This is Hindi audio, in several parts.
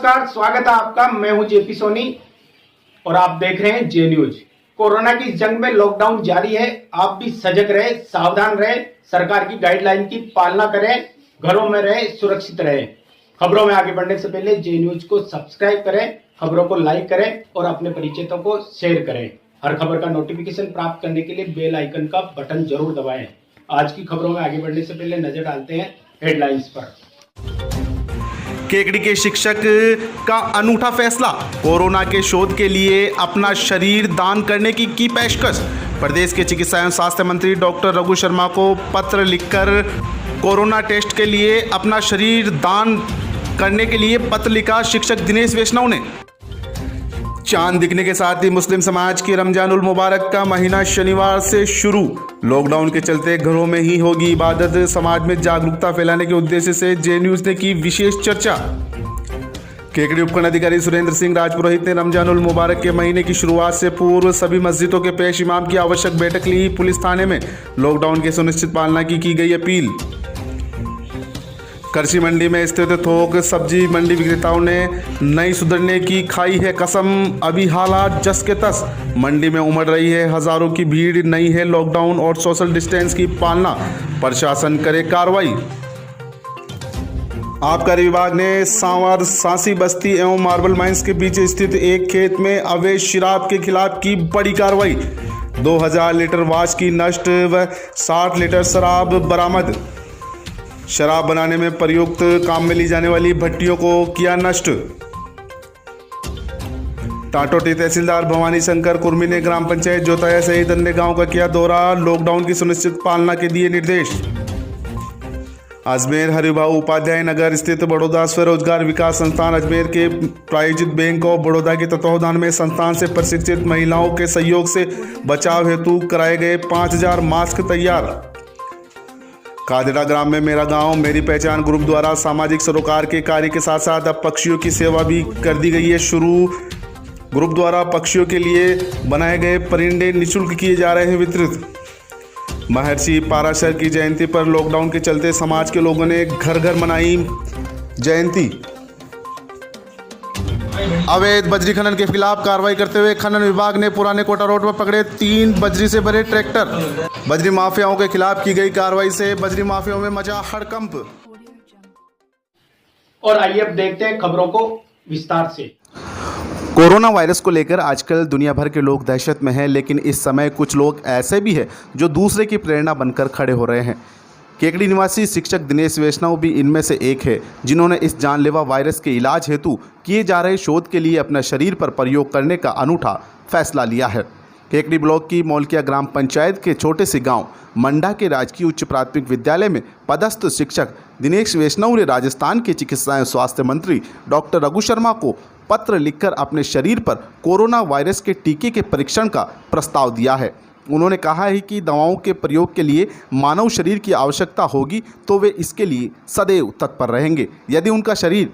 नमस्कार, स्वागत है आपका। मैं हूं जेपी सोनी और आप देख रहे हैं जे न्यूज। कोरोना की जंग में लॉकडाउन जारी है। आप भी सजग रहे, सावधान रहे, सरकार की गाइडलाइन की पालना करें, घरों में रहे, सुरक्षित रहे। खबरों में आगे बढ़ने से पहले जे न्यूज को सब्सक्राइब करें, खबरों को लाइक करें और अपने परिचितों को शेयर करें। हर खबर का नोटिफिकेशन प्राप्त करने के लिए बेल आइकन का बटन जरूर दबाएं। आज की खबरों में आगे बढ़ने से पहले नजर डालते हैं हेडलाइंस पर। केकड़ी के शिक्षक का अनूठा फैसला, कोरोना के शोध के लिए अपना शरीर दान करने की पेशकश। प्रदेश के चिकित्सा एवं स्वास्थ्य मंत्री डॉक्टर रघु शर्मा को पत्र लिखकर कोरोना टेस्ट के लिए अपना शरीर दान करने के लिए पत्र लिखा शिक्षक दिनेश वैष्णव ने। चांद दिखने के साथ ही मुस्लिम समाज की रमजानुल मुबारक का महीना शनिवार से शुरू। लॉकडाउन के चलते घरों में ही होगी इबादत। समाज में जागरूकता फैलाने के उद्देश्य से जे न्यूज ने की विशेष चर्चा। केकड़ी उपखंड अधिकारी सुरेंद्र सिंह राजपुरोहित ने रमजानुल मुबारक के महीने की शुरुआत से पूर्व सभी मस्जिदों के पेश इमाम की आवश्यक बैठक ली। पुलिस थाने में लॉकडाउन की सुनिश्चित पालना की गई अपील। कृषि मंडी में स्थित थोक सब्जी मंडी विक्रेताओं ने नई सुधरने की खाई है कसम। अभी हालात जस के तस, मंडी में उमड़ रही है हजारों की भीड़। नहीं है लॉकडाउन और सोशल डिस्टेंस की पालना, प्रशासन करे कार्रवाई। आबकारी विभाग ने सांवर, सांसी बस्ती एवं मार्बल माइंस के बीच स्थित एक खेत में अवैध शराब के खिलाफ की बड़ी कार्रवाई। 2000 लीटर वाच की नष्ट व 60 लीटर शराब बरामद। शराब बनाने में प्रयुक्त काम में ली जाने वाली भट्टियों को किया नष्ट। टाटोटी तहसीलदार भवानी शंकर कुर्मी ने ग्राम पंचायत जोताया सहित अन्य गांव का किया दौरा। लॉकडाउन की सुनिश्चित पालना के दिए निर्देश। अजमेर हरिभाऊ उपाध्याय नगर स्थित बड़ौदा स्वरोजगार विकास संस्थान अजमेर के प्रायोजित बैंक ऑफ बड़ौदा के तत्वावधान में संस्थान से प्रशिक्षित महिलाओं के सहयोग से बचाव हेतु कराए गए 5000 मास्क तैयार। कादड़ा ग्राम में मेरा गांव मेरी पहचान ग्रुप द्वारा सामाजिक सरोकार के कार्य के साथ साथ अब पक्षियों की सेवा भी कर दी गई है शुरू। ग्रुप द्वारा पक्षियों के लिए बनाए गए परिंदे निःशुल्क किए जा रहे हैं वितरित। महर्षि पाराशर की जयंती पर लॉकडाउन के चलते समाज के लोगों ने घर घर मनाई जयंती। अवैध बजरी खनन के खिलाफ कार्रवाई करते हुए खनन विभाग ने पुराने कोटा रोड पर पकड़े 3 बजरी से भरे ट्रैक्टर। बजरी माफियाओं के खिलाफ की गई कार्रवाई से बजरी माफियाओं में मचा हड़कंप। और आइए अब देखते हैं खबरों को विस्तार से। कोरोना वायरस को लेकर आजकल दुनिया भर के लोग दहशत में हैं, लेकिन इस समय कुछ लोग ऐसे भी हैं जो दूसरे की प्रेरणा बनकर खड़े हो रहे हैं। केकड़ी निवासी शिक्षक दिनेश वैष्णव भी इनमें से एक है, जिन्होंने इस जानलेवा वायरस के इलाज हेतु किए जा रहे शोध के लिए अपने शरीर पर प्रयोग करने का अनूठा फैसला लिया है। केकड़ी ब्लॉक की मौलकिया ग्राम पंचायत के छोटे से गांव मंडा के राजकीय उच्च प्राथमिक विद्यालय में पदस्थ शिक्षक दिनेश वैष्णव ने राजस्थान के चिकित्सा एवं स्वास्थ्य मंत्री डॉक्टर रघु शर्मा को पत्र लिखकर अपने शरीर पर कोरोना वायरस के टीके के परीक्षण का प्रस्ताव दिया है। उन्होंने कहा है कि दवाओं के प्रयोग के लिए मानव शरीर की आवश्यकता होगी तो वे इसके लिए सदैव तत्पर रहेंगे। यदि उनका शरीर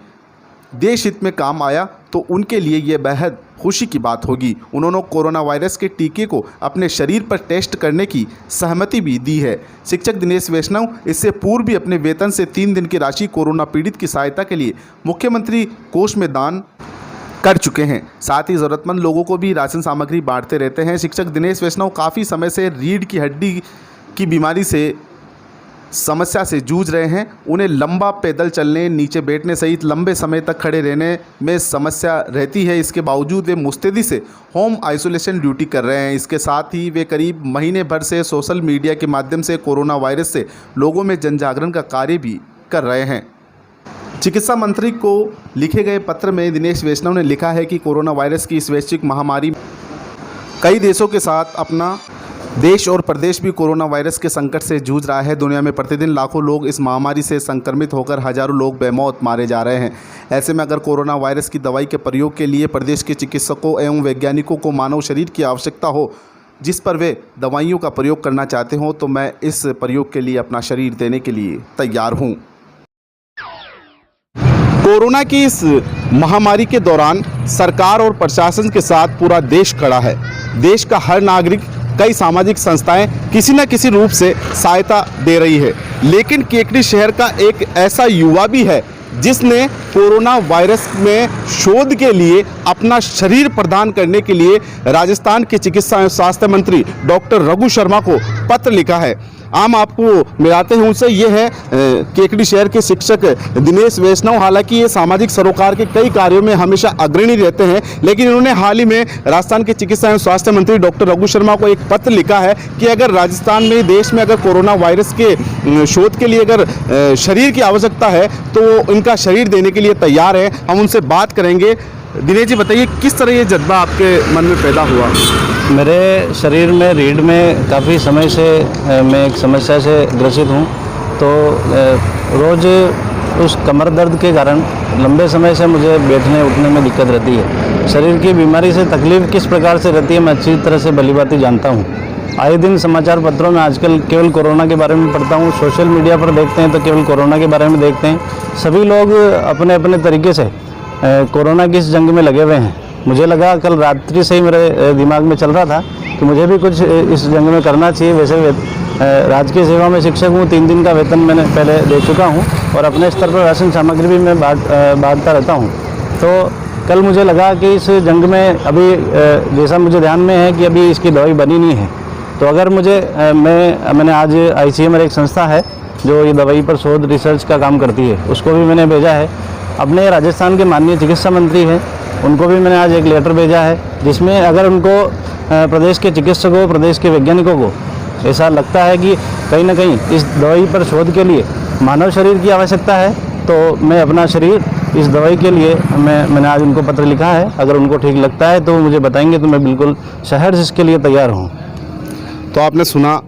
देश हित में काम आया तो उनके लिए ये बेहद खुशी की बात होगी। उन्होंने कोरोना वायरस के टीके को अपने शरीर पर टेस्ट करने की सहमति भी दी है। शिक्षक दिनेश वैष्णव इससे पूर्व भी अपने वेतन से 3 दिन की राशि कोरोना पीड़ित की सहायता के लिए मुख्यमंत्री कोष में दान कर चुके हैं। साथ ही ज़रूरतमंद लोगों को भी राशन सामग्री बांटते रहते हैं। शिक्षक दिनेश वैष्णव काफ़ी समय से रीढ़ की हड्डी की बीमारी से समस्या से जूझ रहे हैं। उन्हें लंबा पैदल चलने, नीचे बैठने सहित लंबे समय तक खड़े रहने में समस्या रहती है। इसके बावजूद वे मुस्तैदी से होम आइसोलेशन ड्यूटी कर रहे हैं। इसके साथ ही वे करीब महीने भर से सोशल मीडिया के माध्यम से कोरोना वायरस से लोगों में जनजागरण का कार्य भी कर रहे हैं। चिकित्सा मंत्री को लिखे गए पत्र में दिनेश वैष्णव ने लिखा है कि कोरोना वायरस की इस वैश्विक महामारी कई देशों के साथ अपना देश और प्रदेश भी कोरोना वायरस के संकट से जूझ रहा है। दुनिया में प्रतिदिन लाखों लोग इस महामारी से संक्रमित होकर हजारों लोग बेमौत मारे जा रहे हैं। ऐसे में अगर कोरोना वायरस की दवाई के प्रयोग के लिए प्रदेश के चिकित्सकों एवं वैज्ञानिकों को मानव शरीर की आवश्यकता हो जिस पर वे दवाइयों का प्रयोग करना चाहते हों, तो मैं इस प्रयोग के लिए अपना शरीर देने के लिए तैयार हूँ। कोरोना की इस महामारी के दौरान सरकार और प्रशासन के साथ पूरा देश खड़ा है। देश का हर नागरिक, कई सामाजिक संस्थाएं किसी न किसी रूप से सहायता दे रही है। लेकिन केकड़ी शहर का एक ऐसा युवा भी है जिसने कोरोना वायरस में शोध के लिए अपना शरीर प्रदान करने के लिए राजस्थान के चिकित्सा एवं स्वास्थ्य मंत्री डॉक्टर रघु शर्मा को पत्र लिखा है। आम आपको मिलाते हैं उनसे। ये है केकड़ी शहर के शिक्षक दिनेश वैष्णव। हालांकि ये सामाजिक सरोकार के कई कार्यों में हमेशा अग्रणी रहते हैं, लेकिन इन्होंने हाल ही में राजस्थान के चिकित्सा एवं स्वास्थ्य मंत्री डॉक्टर रघु शर्मा को एक पत्र लिखा है कि अगर राजस्थान में, देश में अगर कोरोना वायरस के शोध के लिए अगर शरीर की आवश्यकता है तो इनका शरीर देने के लिए तैयार है। हम उनसे बात करेंगे। दिनेश जी, बताइए किस तरह ये जज्बा आपके मन में पैदा हुआ? मेरे शरीर में रीढ़ में काफ़ी समय से मैं एक समस्या से ग्रसित हूँ। तो रोज़ उस कमर दर्द के कारण लंबे समय से मुझे बैठने उठने में दिक्कत रहती है। शरीर की बीमारी से तकलीफ़ किस प्रकार से रहती है मैं अच्छी तरह से भलीभांति जानता हूँ। आए दिन समाचार पत्रों में आजकल केवल कोरोना के बारे में पढ़ता हूँ, सोशल मीडिया पर देखते हैं तो केवल कोरोना के बारे में देखते हैं। सभी लोग अपने अपने तरीके से कोरोना की इस जंग में लगे हुए हैं। मुझे लगा, कल रात्रि से ही मेरे दिमाग में चल रहा था कि मुझे भी कुछ इस जंग में करना चाहिए। वैसे राजकीय सेवा में शिक्षक हूँ, 3 दिन का वेतन मैंने पहले दे चुका हूँ और अपने स्तर पर राशन सामग्री भी मैं बांटता रहता हूँ। तो कल मुझे लगा कि इस जंग में अभी जैसा मुझे ध्यान में है कि अभी इसकी दवाई बनी नहीं है, तो अगर मुझे मैंने आज ICMR एक संस्था है जो ये दवाई पर शोध रिसर्च का काम करती है, उसको भी मैंने भेजा है। अपने राजस्थान के माननीय चिकित्सा मंत्री हैं, उनको भी मैंने आज एक लेटर भेजा है, जिसमें अगर उनको प्रदेश के चिकित्सकों, प्रदेश के वैज्ञानिकों को ऐसा लगता है कि कहीं ना कहीं इस दवाई पर शोध के लिए मानव शरीर की आवश्यकता है, तो मैं अपना शरीर इस दवाई के लिए मैंने आज उनको पत्र लिखा है। अगर उनको ठीक लगता है तो मुझे बताएंगे, तो मैं बिल्कुल सहर्ष इसके लिए तैयार हूँ। तो आपने सुना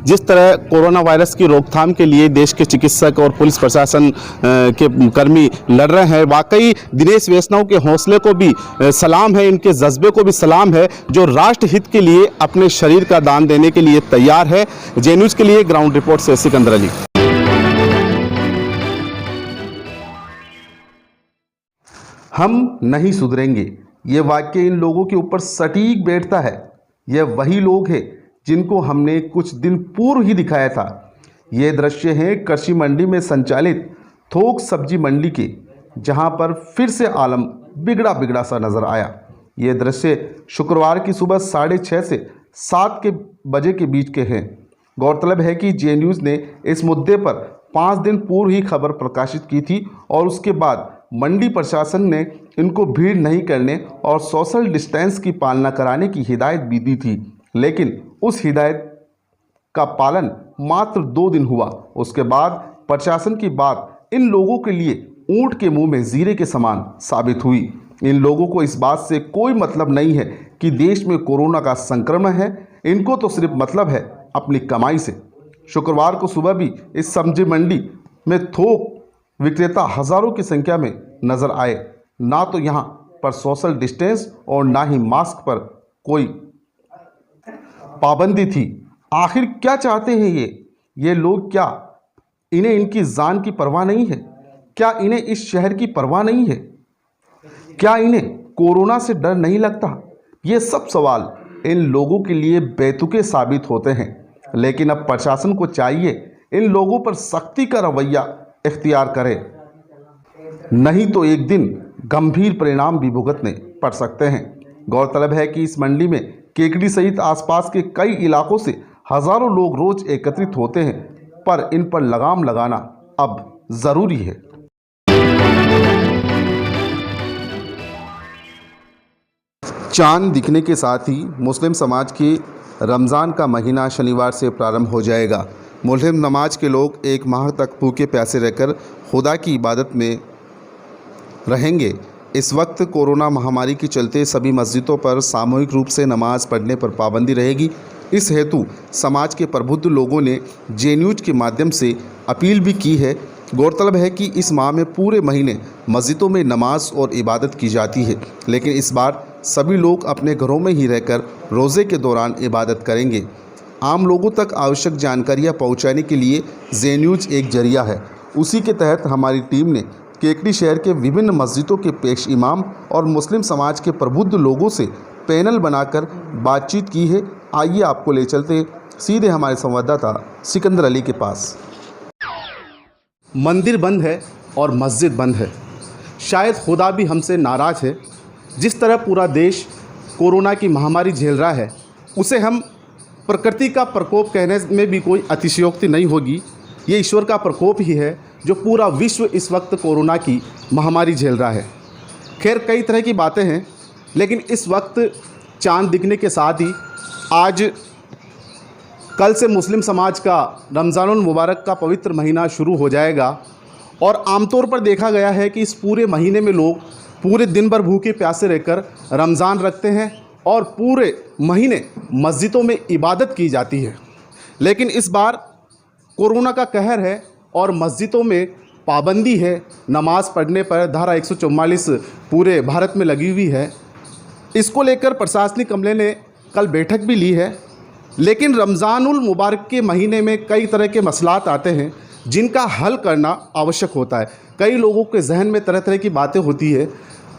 जिस तरह कोरोना वायरस की रोकथाम के लिए देश के चिकित्सक और पुलिस प्रशासन के कर्मी लड़ रहे हैं। वाकई दिनेश वैष्णव के हौसले को भी सलाम है, इनके जज्बे को भी सलाम है, जो राष्ट्र हित के लिए अपने शरीर का दान देने के लिए तैयार है। जे न्यूज़ के लिए ग्राउंड रिपोर्ट से सिकंदर अली। हम नहीं सुधरेंगे, ये वाक्य इन लोगों के ऊपर सटीक बैठता है। यह वही लोग हैं जिनको हमने कुछ दिन पूर्व ही दिखाया था। ये दृश्य हैं कृषि मंडी में संचालित थोक सब्जी मंडी के, जहां पर फिर से आलम बिगड़ा सा नजर आया। ये दृश्य शुक्रवार की सुबह 6:30 से 7 बजे के बीच के हैं। गौरतलब है कि जे न्यूज़ ने इस मुद्दे पर 5 दिन पूर्व ही खबर प्रकाशित की थी और उसके बाद मंडी प्रशासन ने इनको भीड़ नहीं करने और सोशल डिस्टेंस की पालना कराने की हिदायत भी दी थी, लेकिन उस हिदायत का पालन मात्र 2 दिन हुआ। उसके बाद प्रशासन की बात इन लोगों के लिए ऊंट के मुंह में जीरे के समान साबित हुई। इन लोगों को इस बात से कोई मतलब नहीं है कि देश में कोरोना का संक्रमण है, इनको तो सिर्फ मतलब है अपनी कमाई से। शुक्रवार को सुबह भी इस सब्जी मंडी में थोक विक्रेता हजारों की संख्या में नजर आए। ना तो यहाँ पर सोशल डिस्टेंस और ना ही मास्क पर कोई पाबंदी थी। आखिर क्या चाहते हैं ये लोग? क्या इन्हें इनकी जान की परवाह नहीं है? क्या इन्हें इस शहर की परवाह नहीं है? क्या इन्हें कोरोना से डर नहीं लगता? ये सब सवाल इन लोगों के लिए बेतुके साबित होते हैं, लेकिन अब प्रशासन को चाहिए इन लोगों पर सख्ती का रवैया इख्तियार करे, नहीं तो एक दिन गंभीर परिणाम भी भुगतने पड़ सकते हैं। गौरतलब है कि इस मंडी में केकड़ी सहित आसपास के कई इलाकों से हजारों लोग रोज एकत्रित होते हैं, पर इन पर लगाम लगाना अब जरूरी है। चांद दिखने के साथ ही मुस्लिम समाज के रमज़ान का महीना शनिवार से प्रारंभ हो जाएगा। मुस्लिम नमाज के लोग 1 माह तक भूखे प्यासे रहकर खुदा की इबादत में रहेंगे। इस वक्त कोरोना महामारी के चलते सभी मस्जिदों पर सामूहिक रूप से नमाज पढ़ने पर पाबंदी रहेगी। इस हेतु समाज के प्रबुद्ध लोगों ने जे न्यूज़ के माध्यम से अपील भी की है। गौरतलब है कि इस माह में पूरे महीने मस्जिदों में नमाज और इबादत की जाती है, लेकिन इस बार सभी लोग अपने घरों में ही रहकर रोज़े के दौरान इबादत करेंगे। आम लोगों तक आवश्यक जानकारियाँ पहुँचाने के लिए जे न्यूज़ एक जरिया है। उसी के तहत हमारी टीम ने केकड़ी शहर के विभिन्न मस्जिदों के पेश इमाम और मुस्लिम समाज के प्रबुद्ध लोगों से पैनल बनाकर बातचीत की है। आइए आपको ले चलते सीधे हमारे संवाददाता सिकंदर अली के पास। मंदिर बंद है, और मस्जिद बंद है। शायद खुदा भी हमसे नाराज़ है। जिस तरह पूरा देश कोरोना की महामारी झेल रहा है, उसे हम प्रकृति का प्रकोप कहने में भी कोई अतिशयोक्ति नहीं होगी। ये ईश्वर का प्रकोप ही है जो पूरा विश्व इस वक्त कोरोना की महामारी झेल रहा है। खैर, कई तरह की बातें हैं, लेकिन इस वक्त चांद दिखने के साथ ही आज कल से मुस्लिम समाज का रमज़ानुल मुबारक का पवित्र महीना शुरू हो जाएगा। और आमतौर पर देखा गया है कि इस पूरे महीने में लोग पूरे दिन भर भूखे प्यासे रहकर रमज़ान रखते हैं और पूरे महीने मस्जिदों में इबादत की जाती है। लेकिन इस बार कोरोना का कहर है और मस्जिदों में पाबंदी है। नमाज़ पढ़ने पर धारा 144 पूरे भारत में लगी हुई है। इसको लेकर प्रशासनिक अमले ने कल बैठक भी ली है। लेकिन रमज़ानुल मुबारक के महीने में कई तरह के मसलात आते हैं जिनका हल करना आवश्यक होता है। कई लोगों के जहन में तरह तरह की बातें होती है।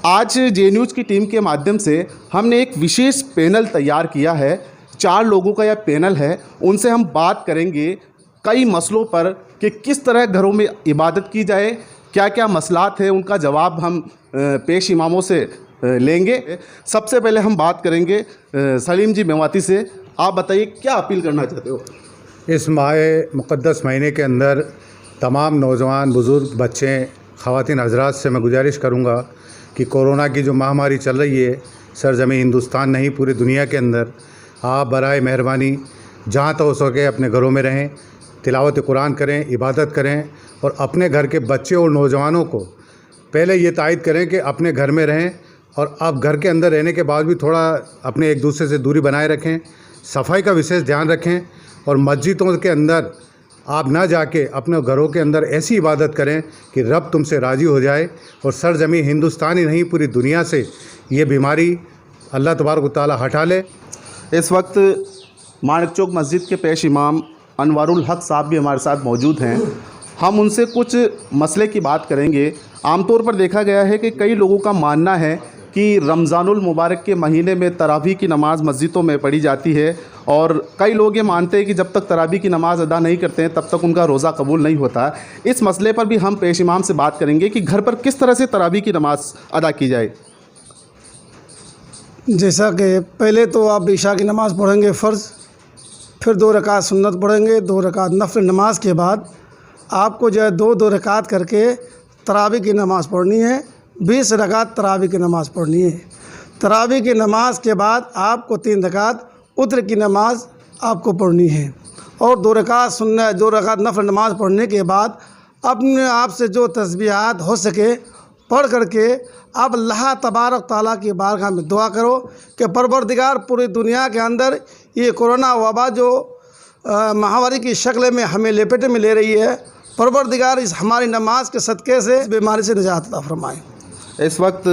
आज जे न्यूज़ की टीम के माध्यम से हमने एक विशेष पैनल तैयार किया है। 4 लोगों का यह पैनल है। उनसे हम बात करेंगे कई मसलों पर कि किस तरह घरों में इबादत की जाए, क्या क्या मसलात हैं, उनका जवाब हम पेश इमामों से लेंगे। सबसे पहले हम बात करेंगे सलीम जी मेवाती से। आप बताइए क्या अपील करना चाहते हो? इस माह मुक़द्दस महीने के अंदर तमाम नौजवान, बुज़ुर्ग, बच्चे, ख़वातीन हज़रात से मैं गुजारिश करूँगा कि कोरोना की जो महामारी चल रही है सरज़मीं हिंदुस्तान नहीं पूरी दुनिया के अंदर, आप बराए मेहरबानी जहाँ तक हो सके अपने घरों में रहें, तिलावत कुरान करें, इबादत करें और अपने घर के बच्चे और नौजवानों को पहले ये तायद करें कि अपने घर में रहें और अब घर के अंदर रहने के बाद भी थोड़ा अपने एक दूसरे से दूरी बनाए रखें, सफाई का विशेष ध्यान रखें और मस्जिदों के अंदर आप ना जाके अपने घरों के अंदर ऐसी इबादत करें कि रब तुमसे राज़ी हो जाए और सरज़मीं हिंदुस्तान ही नहीं पूरी दुनिया से ये बीमारी अल्लाह तबारक व तआला हटा ले। इस वक्त माणिक चौक मस्जिद के पेश इमाम अनवारुल हक साहब भी हमारे साथ मौजूद हैं। हम उनसे कुछ मसले की बात करेंगे। आमतौर पर देखा गया है कि कई लोगों का मानना है कि रमज़ानुल मुबारक के महीने में तरावी की नमाज़ मस्जिदों में पढ़ी जाती है और कई लोग ये मानते हैं कि जब तक तरावी की नमाज़ अदा नहीं करते हैं तब तक उनका रोज़ा कबूल नहीं होता। इस मसले पर भी हम पेश इमाम से बात करेंगे कि घर पर किस तरह से तरावी की नमाज़ अदा की जाए। जैसा कि पहले तो आप इशा की नमाज़ पढ़ेंगे फ़र्ज़, फिर 2 रकात सुन्नत पढ़ेंगे, 2 रकात नफ़िल नमाज के बाद आपको जो है 2-2 रकात करके तरावी की नमाज़ पढ़नी है। 20 रकात तरावी की नमाज़ पढ़नी है। तरावी की नमाज के बाद आपको 3 रकात उतर की नमाज आपको पढ़नी है और 2 रकात सुन्नत, 2 रकात नफ़िल नमाज पढ़ने के बाद अपने आप से जो तस्बीहात हो सके पढ़ करके आप अल्लाह तबारक ताला की बारगाह में दुआ करो कि परवरदिगार पूरी दुनिया के अंदर ये कोरोना वबा जो महामारी की शक्ल में हमें लपेटे में ले रही है, परवरदिगार इस हमारी नमाज के सदक़े से इस बीमारी से निजात अता फरमाए। इस वक्त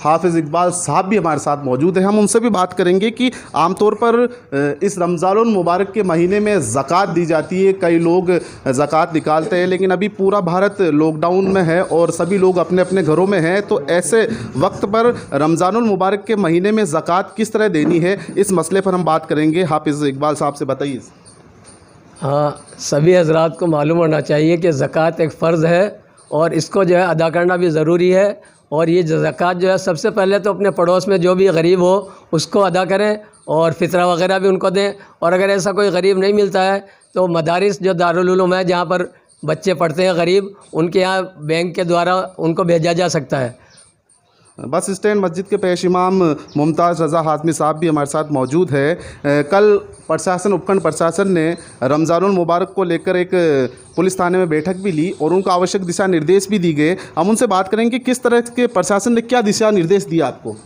हाफिज़ इकबाल साहब भी हमारे साथ मौजूद हैं। हम उनसे भी बात करेंगे कि आमतौर पर इस रमज़ानुल मुबारक के महीने में ज़कात दी जाती है। कई लोग ज़कात निकालते हैं, लेकिन अभी पूरा भारत लॉकडाउन में है और सभी लोग अपने अपने घरों में हैं। तो ऐसे वक्त पर रमज़ानुल मुबारक के महीने में ज़कात किस तरह देनी है, इस मसले पर हम बात करेंगे। हाफिज़ इकबाल साहब से बताइए। हाँ, सभी हजरात को मालूम होना चाहिए कि ज़कात एक फ़र्ज़ है और इसको जो है अदा करना भी ज़रूरी है। और ये ज़कात जो है सबसे पहले तो अपने पड़ोस में जो भी गरीब हो उसको अदा करें और फ़ितरा वगैरह भी उनको दें। और अगर ऐसा कोई गरीब नहीं मिलता है तो मदारिस जो दारुल उलूम है जहाँ पर बच्चे पढ़ते हैं गरीब, उनके यहाँ बैंक के द्वारा उनको भेजा जा सकता है। बस स्टैंड मस्जिद के पेश इमाम मुमताज़ रज़ा हाज़मी साहब भी हमारे साथ मौजूद है। कल प्रशासन, उपखंड प्रशासन ने रमज़ानुल मुबारक को लेकर एक पुलिस थाने में बैठक भी ली और उनको आवश्यक दिशा निर्देश भी दी गए। हम उनसे बात करेंगे कि किस तरह के प्रशासन ने क्या दिशा निर्देश दिया आपको।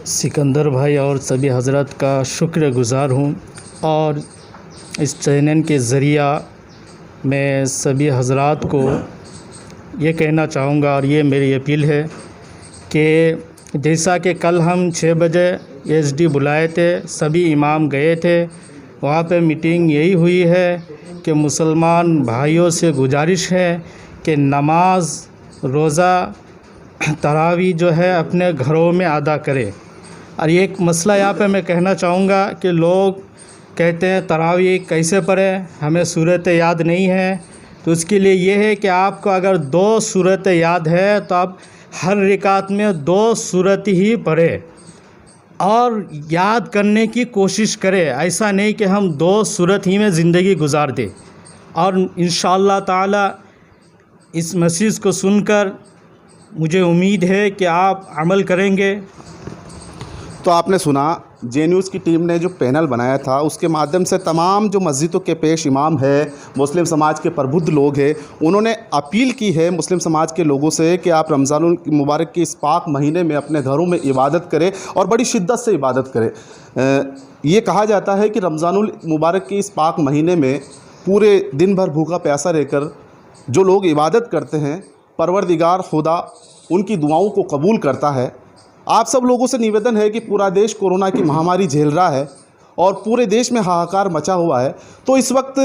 सिकंदर भाई और सभी हजरत का शुक्रगुज़ार हूँ और इस चैनल के ज़रिया मैं सभी हजरात को ये कहना चाहूँगा और ये मेरी अपील है कि जैसा कि कल हम 6 बजे एसडी बुलाए थे, सभी इमाम गए थे, वहाँ पे मीटिंग यही हुई है कि मुसलमान भाइयों से गुजारिश है कि नमाज, रोज़ा, तरावी जो है अपने घरों में अदा करें। और एक मसला यहाँ पे मैं कहना चाहूँगा कि लोग कहते हैं तरावी कैसे पढ़ें, हमें सूरत याद नहीं है, तो उसके लिए ये है कि आपको अगर 2 सूरत याद है तो आप हर रिकात में 2 सूरत ही पढ़े और याद करने की कोशिश करें। ऐसा नहीं कि हम 2 सूरत ही में ज़िंदगी गुजार दें। और इंशाअल्लाह ताला इस मैसेज को सुनकर मुझे उम्मीद है कि आप अमल करेंगे। तो आपने सुना जे न्यूज़ की टीम ने जो पैनल बनाया था, उसके माध्यम से तमाम जो मस्जिदों के पेश इमाम है, मुस्लिम समाज के प्रबुद्ध लोग हैं, उन्होंने अपील की है मुस्लिम समाज के लोगों से कि आप रमज़ानुल मुबारक के इस पाक महीने में अपने घरों में इबादत करें और बड़ी शिद्दत से इबादत करें। ये कहा जाता है कि रमज़ानुल मुबारक के इस पाक महीने में पूरे दिन भर भूखा प्यासा रहकर जो लोग इबादत करते हैं, परवरदिगार खुदा उनकी दुआओं को कबूल करता है। आप सब लोगों से निवेदन है कि पूरा देश कोरोना की महामारी झेल रहा है और पूरे देश में हाहाकार मचा हुआ है, तो इस वक्त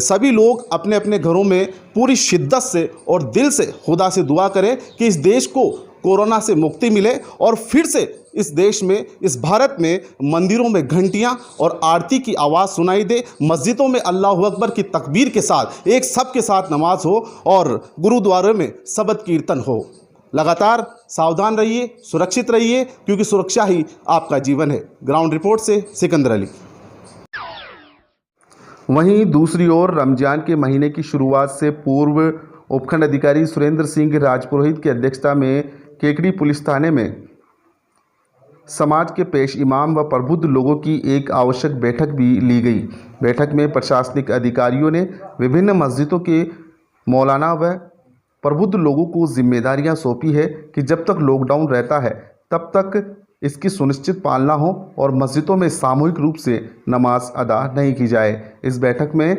सभी लोग अपने अपने घरों में पूरी शिद्दत से और दिल से खुदा से दुआ करें कि इस देश को कोरोना से मुक्ति मिले और फिर से इस देश में, इस भारत में मंदिरों में घंटियां और आरती की आवाज़ सुनाई दे, मस्जिदों में अल्लाह अकबर की तकबीर के साथ एक सब के साथ नमाज हो और गुरुद्वारों में सबद कीर्तन हो। लगातार सावधान रहिए, सुरक्षित रहिए, क्योंकि सुरक्षा ही आपका जीवन है। ग्राउंड रिपोर्ट से सिकंदर अली। वहीं दूसरी ओर रमजान के महीने की शुरुआत से पूर्व उपखंड अधिकारी सुरेंद्र सिंह राजपुरोहित की अध्यक्षता में केकड़ी पुलिस थाने में समाज के पेश इमाम व प्रबुद्ध लोगों की एक आवश्यक बैठक भी ली गई। बैठक में प्रशासनिक अधिकारियों ने विभिन्न मस्जिदों के मौलाना व प्रबुद्ध लोगों को जिम्मेदारियां सौंपी है कि जब तक लॉकडाउन रहता है तब तक इसकी सुनिश्चित पालना हो और मस्जिदों में सामूहिक रूप से नमाज अदा नहीं की जाए। इस बैठक में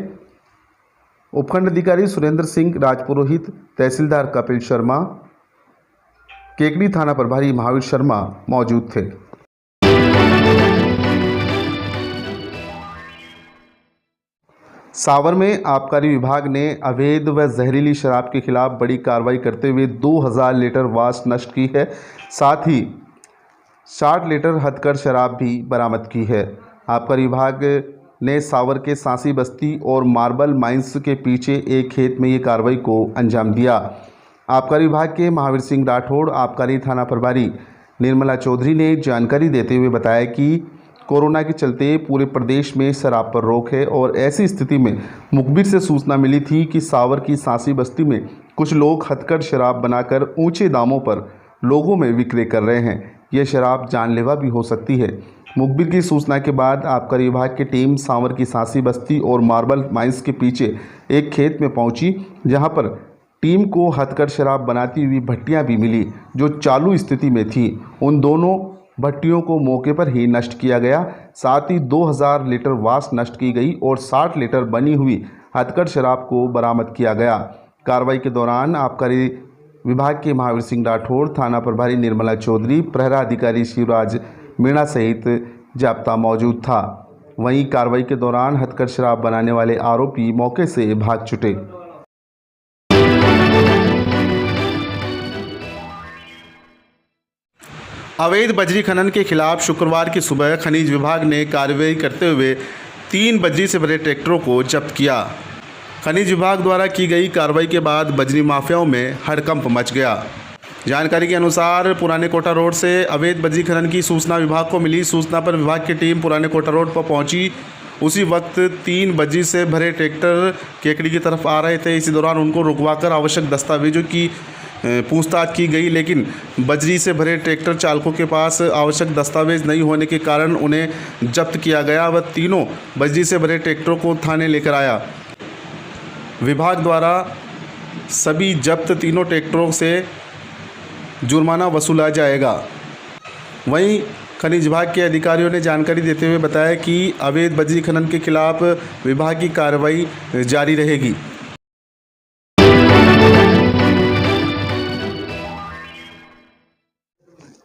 उपखंड अधिकारी सुरेंद्र सिंह राजपुरोहित, तहसीलदार कपिल शर्मा, केकड़ी थाना प्रभारी महावीर शर्मा मौजूद थे। सावर में आबकारी विभाग ने अवैध व जहरीली शराब के खिलाफ बड़ी कार्रवाई करते हुए 2000 लीटर वास नष्ट की है। साथ ही 60 लीटर हथकढ़ शराब भी बरामद की है। आबकारी विभाग ने सावर के सांसी बस्ती और मार्बल माइंस के पीछे एक खेत में ये कार्रवाई को अंजाम दिया। आबकारी विभाग के महावीर सिंह राठौड़, आबकारी थाना प्रभारी निर्मला चौधरी ने जानकारी देते हुए बताया कि कोरोना के चलते पूरे प्रदेश में शराब पर रोक है और ऐसी स्थिति में मुखबिर से सूचना मिली थी कि सावर की सांसी बस्ती में कुछ लोग हथकढ़ शराब बनाकर ऊंचे दामों पर लोगों में विक्रय कर रहे हैं। यह शराब जानलेवा भी हो सकती है। मुखबिर की सूचना के बाद आबकारी विभाग की टीम सावर की सांसी बस्ती और मार्बल माइंस के पीछे एक खेत में पहुंची, जहां पर टीम को हथकढ़ शराब बनाती हुई भट्टियां भी मिली जो चालू स्थिति में थी। उन दोनों भट्टियों को मौके पर ही नष्ट किया गया। साथ ही 2000 लीटर वास नष्ट की गई और 60 लीटर बनी हुई हथकढ़ शराब को बरामद किया गया। कार्रवाई के दौरान आबकारी विभाग के महावीर सिंह राठौड़, थाना प्रभारी निर्मला चौधरी, प्रहरा अधिकारी शिवराज मीणा सहित जाब्ता मौजूद था। वहीं कार्रवाई के दौरान हथकढ़ शराब बनाने वाले आरोपी मौके से भाग छुटे। अवैध बजरी खनन के खिलाफ शुक्रवार की सुबह खनिज विभाग ने कार्रवाई करते हुए 3 बजरी से भरे ट्रैक्टरों को जब्त किया। खनिज विभाग द्वारा की गई कार्रवाई के बाद बजरी माफियाओं में हड़कंप मच गया। जानकारी के अनुसार पुराने कोटा रोड से अवैध बजरी खनन की सूचना विभाग को मिली। सूचना पर विभाग की टीम पुराने कोटा रोड पर पहुंची। उसी वक्त 3 बजरी से भरे ट्रैक्टर केकड़ी की तरफ आ रहे थे। इसी दौरान उनको रुकवाकर आवश्यक दस्तावेजों की पूछताछ की गई, लेकिन बजरी से भरे ट्रैक्टर चालकों के पास आवश्यक दस्तावेज नहीं होने के कारण उन्हें जब्त किया गया। वह तीनों बजरी से भरे ट्रैक्टरों को थाने लेकर आया। विभाग द्वारा सभी जब्त तीनों ट्रैक्टरों से जुर्माना वसूला जाएगा। वहीं खनिज विभाग के अधिकारियों ने जानकारी देते हुए बताया कि अवैध बजरी खनन के खिलाफ विभाग की कार्रवाई जारी रहेगी।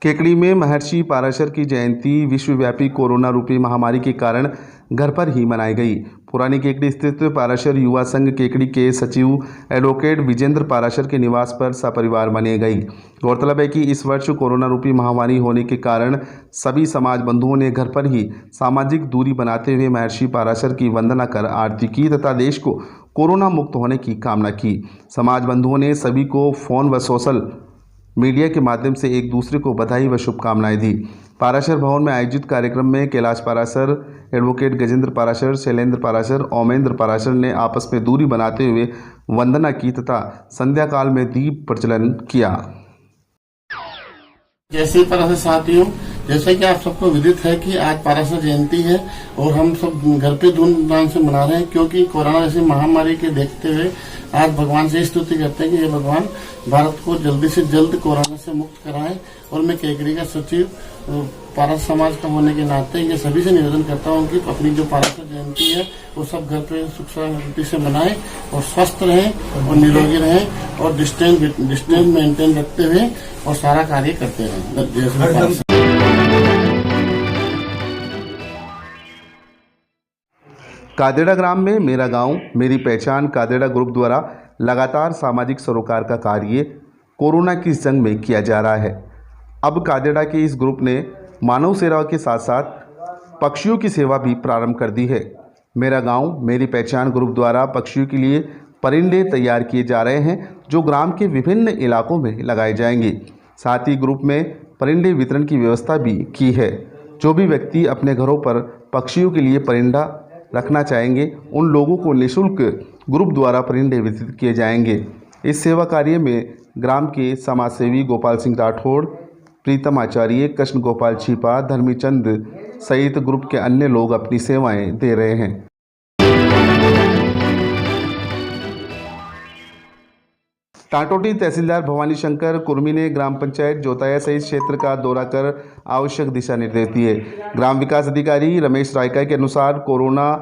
केकड़ी में महर्षि पाराशर की जयंती विश्वव्यापी कोरोना रूपी महामारी के कारण घर पर ही मनाई गई। पुरानी केकड़ी स्थित पाराशर युवा संघ केकड़ी के सचिव एडवोकेट विजेंद्र पाराशर के निवास पर सपरिवार मनाई गई। गौरतलब है कि इस वर्ष कोरोना रूपी महामारी होने के कारण सभी समाज बंधुओं ने घर पर ही सामाजिक दूरी बनाते हुए महर्षि पाराशर की वंदना कर आरती की तथा देश को कोरोना मुक्त होने की कामना की। समाज बंधुओं ने सभी को फ़ोन व सोशल मीडिया के माध्यम से एक दूसरे को बधाई व शुभकामनाएं दी। पाराशर भवन में आयोजित कार्यक्रम में कैलाश पाराशर, एडवोकेट गजेंद्र पाराशर, शैलेंद्र पाराशर, ओमेंद्र पाराशर ने आपस में दूरी बनाते हुए वंदना की तथा संध्या काल में दीप प्रज्वलन किया। जैसे पाराशर साथियों, जैसे कि आप सबको विदित है कि आज पाराशर जयंती है और हम सब घर पे धूमधाम से मना रहे हैं, क्योंकि कोरोना जैसी महामारी के देखते हुए आज भगवान से स्तुति करते हैं कि ये भगवान भारत को जल्दी से जल्द कोरोना से मुक्त कराएं। और मैं केकड़ी का सचिव पारस समाज का होने के नाते ये सभी से निवेदन करता हूँ कि अपनी जो पाराशर जयंती है वो सब घर पे सुख शांति से मनाएं और स्वस्थ रहें और निरोगी रहें और डिस्टेंस मेंटेन रखते हुए और सारा कार्य करते रहें। कादेड़ा ग्राम में मेरा गांव मेरी पहचान कादेड़ा ग्रुप द्वारा लगातार सामाजिक सरोकार का कार्य कोरोना की इस जंग में किया जा रहा है। अब कादेड़ा के इस ग्रुप ने मानव सेवा के साथ साथ पक्षियों की सेवा भी प्रारंभ कर दी है। मेरा गांव मेरी पहचान ग्रुप द्वारा पक्षियों के लिए परिंदे तैयार किए जा रहे हैं, जो ग्राम के विभिन्न इलाकों में लगाए जाएंगे। साथ ही ग्रुप में परिंदे वितरण की व्यवस्था भी की है। जो भी व्यक्ति अपने घरों पर पक्षियों के लिए परिंदा रखना चाहेंगे, उन लोगों को निःशुल्क ग्रुप द्वारा परिंदे वितरित किए जाएंगे। इस सेवा कार्य में ग्राम के समाजसेवी गोपाल सिंह राठौड़, प्रीतम आचार्य, कृष्ण गोपाल छिपा, धर्मीचंद सहित ग्रुप के अन्य लोग अपनी सेवाएं दे रहे हैं। टाटोटी तहसीलदार भवानी शंकर कुर्मी ने ग्राम पंचायत जोताया सहित क्षेत्र का दौरा कर आवश्यक दिशा निर्देश दिए। ग्राम विकास अधिकारी रमेश रायका के अनुसार कोरोना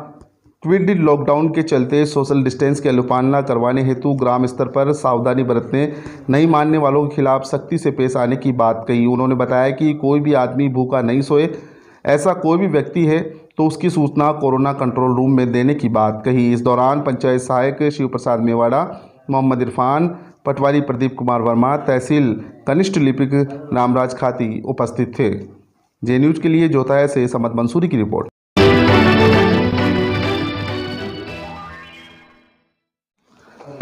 कोविड लॉकडाउन के चलते सोशल डिस्टेंस की अनुपालना करवाने हेतु ग्राम स्तर पर सावधानी बरतने, नहीं मानने वालों के खिलाफ सख्ती से पेश आने की बात कही। उन्होंने बताया कि कोई भी आदमी भूखा नहीं सोए, ऐसा कोई भी व्यक्ति है तो उसकी सूचना कोरोना कंट्रोल रूम में देने की बात कही। इस दौरान पंचायत सहायक शिव प्रसाद मेवाड़ा, मोहम्मद इरफान, पटवारी प्रदीप कुमार वर्मा, तहसील कनिष्ठ लिपिक रामराज खाती उपस्थित थे। जे न्यूज के लिए जोताया से समद मंसूरी की रिपोर्ट।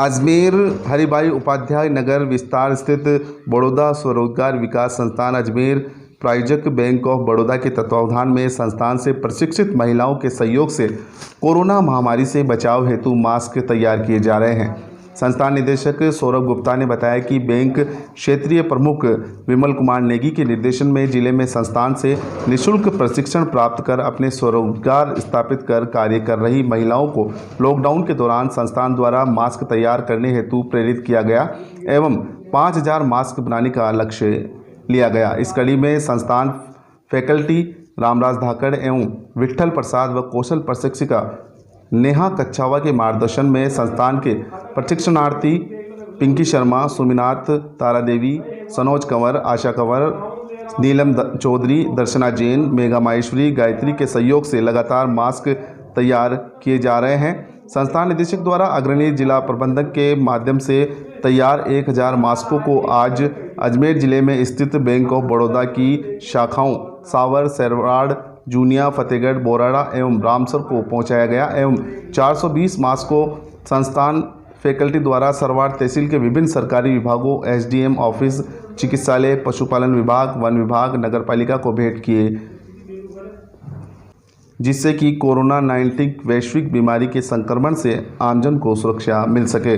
अजमेर हरिभाई उपाध्याय नगर विस्तार स्थित बड़ौदा स्वरोजगार विकास संस्थान अजमेर प्रायोजक बैंक ऑफ बड़ौदा के तत्वावधान में संस्थान से प्रशिक्षित महिलाओं के सहयोग से कोरोना महामारी से बचाव हेतु मास्क तैयार किए जा रहे हैं। संस्थान निदेशक सौरभ गुप्ता ने बताया कि बैंक क्षेत्रीय प्रमुख विमल कुमार नेगी के निर्देशन में जिले में संस्थान से निःशुल्क प्रशिक्षण प्राप्त कर अपने स्वरोजगार स्थापित कर कार्य कर रही महिलाओं को लॉकडाउन के दौरान संस्थान द्वारा मास्क तैयार करने हेतु प्रेरित किया गया एवं 5000 मास्क बनाने का लक्ष्य लिया गया। इस कड़ी में संस्थान फैकल्टी रामराज धाकड़ एवं विट्ठल प्रसाद व कौशल प्रशिक्षिका नेहा कच्छावा के मार्गदर्शन में संस्थान के प्रशिक्षणार्थी पिंकी शर्मा, सुमिनाथ, तारा देवी, सनोज कंवर, आशा कंवर, नीलम चौधरी, दर्शना जैन, मेघा माहेश्वरी, गायत्री के सहयोग से लगातार मास्क तैयार किए जा रहे हैं। संस्थान निदेशक द्वारा अग्रणी जिला प्रबंधक के माध्यम से तैयार 1000 मास्कों को आज अजमेर जिले में स्थित बैंक ऑफ बड़ौदा की शाखाओं सावर, सरवाड़, जूनिया, फतेहगढ़, बोराड़ा एवं रामसर को पहुंचाया गया एवं 420 मास्क को संस्थान फैकल्टी द्वारा सरवाड़ तहसील के विभिन्न सरकारी विभागों, एसडीएम ऑफिस, चिकित्सालय, पशुपालन विभाग, वन विभाग, नगरपालिका को भेंट किए, जिससे कि कोरोना 19 वैश्विक बीमारी के संक्रमण से आमजन को सुरक्षा मिल सके।